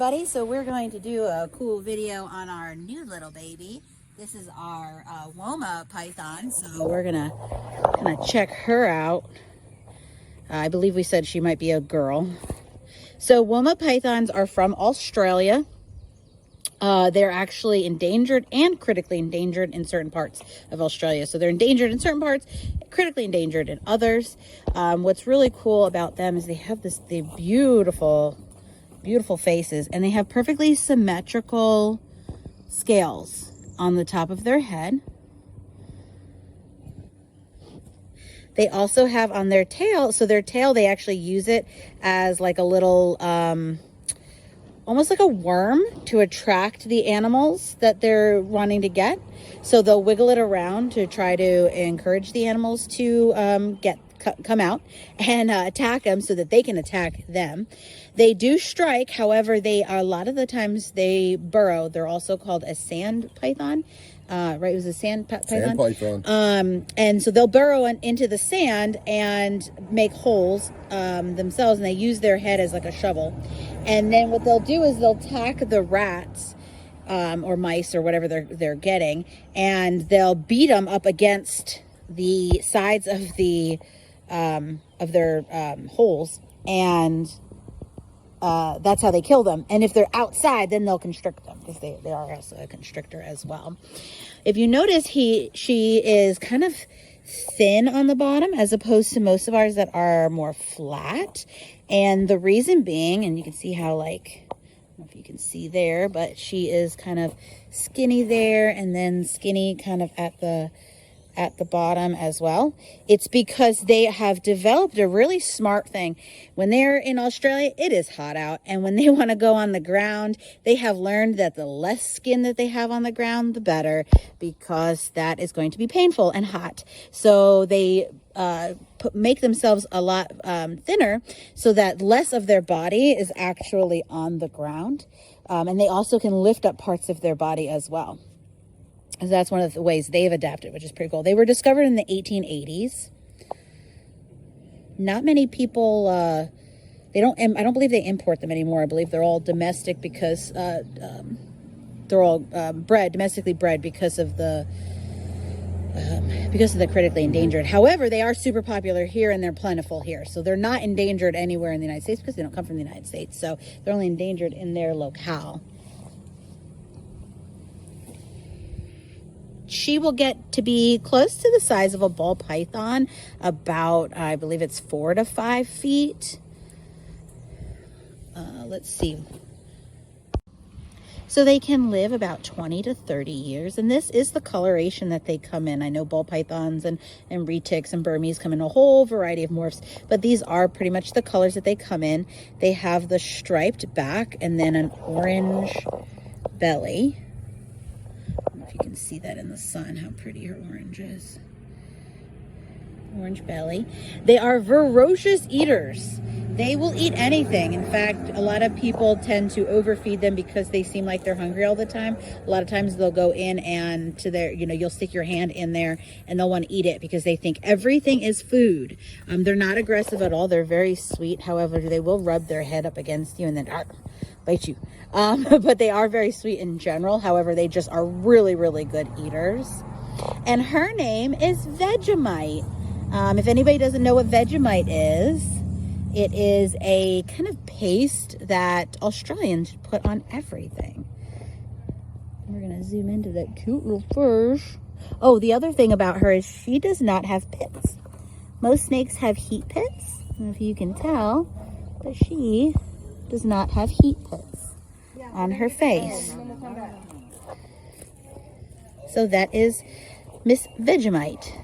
everybody. So we're going to do a cool video on our new little baby. This is our Woma Python. So we're gonna check her out. I believe we said she might be a girl. So Woma Pythons are from Australia. They're actually endangered and critically endangered in certain parts of Australia. So they're endangered in certain parts, critically endangered in others. What's really cool about them is they have the beautiful faces, and they have perfectly symmetrical scales on the top of their head. They also have on their tail, so their tail, they actually use it as like a little, almost like a worm to attract the animals that they're wanting to get. So they'll wiggle it around to try to encourage the animals to come out and attack them so that they can attack them. They do strike, however, a lot of the times they burrow. They're also called a sand python. Right, it was a sand python. Sand python. And so they'll burrow into the sand and make holes themselves, and they use their head as like a shovel. And then what they'll do is they'll attack the rats or mice or whatever they're getting, and they'll beat them up against the sides of their holes, and that's how they kill them. And if they're outside, then they'll constrict them, because they are also a constrictor as well. If you notice, she is kind of thin on the bottom as opposed to most of ours that are more flat. And the reason being, and you can see how, like, I don't know if you can see there, but she is kind of skinny there and then skinny kind of at the bottom as well. It's because they have developed a really smart thing. When they're in Australia, it is hot out, and when they want to go on the ground, they have learned that the less skin that they have on the ground, the better, because that is going to be painful and hot. So they make themselves a lot thinner so that less of their body is actually on the ground, and they also can lift up parts of their body as well. So that's one of the ways they've adapted, which is pretty cool. They were discovered in the 1880s. Not many people, I don't believe they import them anymore. I believe they're all domestic because they're all domestically bred because of the critically endangered. However, they are super popular here, and they're plentiful here. So they're not endangered anywhere in the United States because they don't come from the United States. So they're only endangered in their locale. She will get to be close to the size of a ball python, about, I believe it's 4 to 5 feet. Let's see. So they can live about 20 to 30 years. And this is the coloration that they come in. I know ball pythons and retics and Burmese come in a whole variety of morphs, but these are pretty much the colors that they come in. They have the striped back and then an orange belly. You can see that in the sun, how pretty her orange is. Orange belly. They are voracious eaters. They will eat anything. In fact, a lot of people tend to overfeed them because they seem like they're hungry all the time. A lot of times they'll go in and you'll stick your hand in there and they'll want to eat it because they think everything is food. They're not aggressive at all. They're very sweet. However, they will rub their head up against you and then bite you. But they are very sweet in general. However, they just are really, really good eaters. And her name is Vegemite. If anybody doesn't know what Vegemite is, it is a kind of paste that Australians put on everything. We're going to zoom into that cute little fish. Oh, the other thing about her is she does not have pits. Most snakes have heat pits. I don't know if you can tell, but she does not have heat pits on her face. So that is Miss Vegemite.